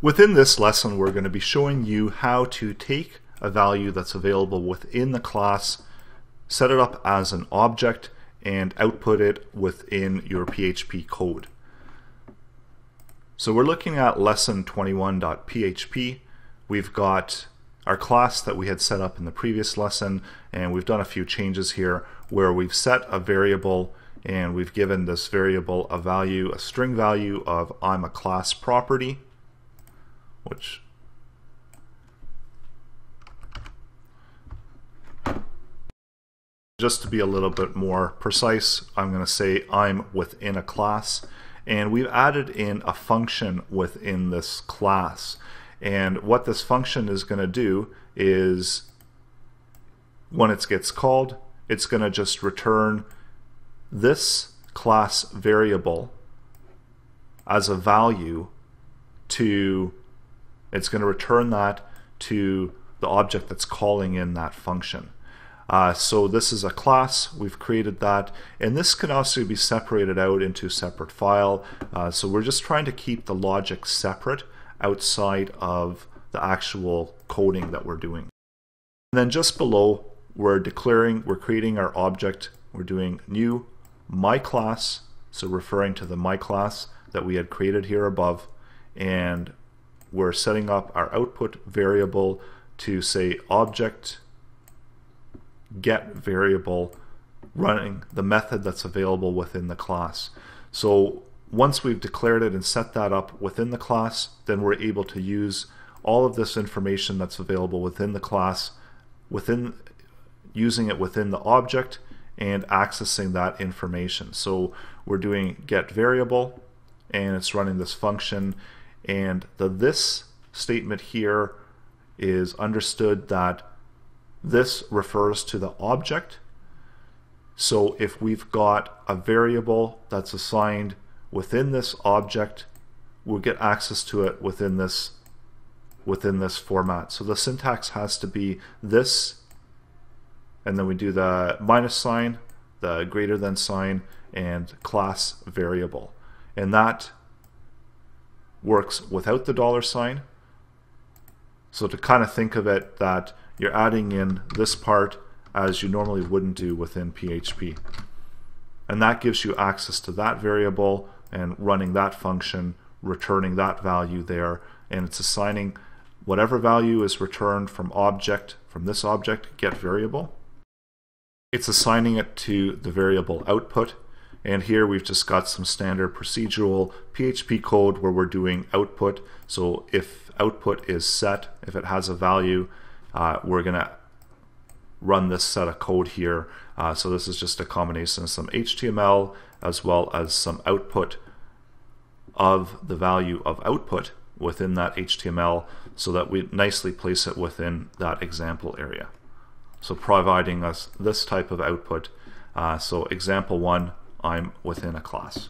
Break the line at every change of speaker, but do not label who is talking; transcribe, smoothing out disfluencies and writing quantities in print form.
Within this lesson, we're going to be showing you how to take a value that's available within the class, set it up as an object, and output it within your PHP code. So we're looking at lesson 21.php. We've got our class that we had set up in the previous lesson, and we've done a few changes here where we've set a variable and we've given this variable a value, a string value of I'm a class property, which just to be a little bit more precise, I'm going to say I'm within a class, and we've added in a function within this class. And what this function is going to do is when it gets called, it's going to just return this class variable as a value to, it's going to return that to the object that's calling in that function. So this is a class, we've created that, and this can also be separated out into a separate file. So we're just trying to keep the logic separate outside of the actual coding that we're doing. And then just below, we're creating our object. We're doing new my class, so referring to the my class that we had created here above, and we're setting up our output variable to say object get variable, running the method that's available within the class. So once we've declared it and set that up within the class, then we're able to use all of this information that's available within the class, using it within the object and accessing that information. So we're doing get variable, and it's running this function, and this statement here is understood that this refers to the object. So if we've got a variable that's assigned within this object, we'll get access to it within this format. So the syntax has to be this, and then we do the minus sign, the greater than sign, and class variable. And that works without the dollar sign. So to kind of think of it that you're adding in this part as you normally wouldn't do within PHP. And that gives you access to that variable and running that function, returning that value there, and it's assigning whatever value is returned from this object, get variable. It's assigning it to the variable output, and here we've just got some standard procedural PHP code where we're doing output. So if output is set, if it has a value, we're going to run this set of code here. So this is just a combination of some HTML as well as some output of the value of output within that HTML, so that we nicely place it within that example area. So providing us this type of output. So example 1, I'm within a class.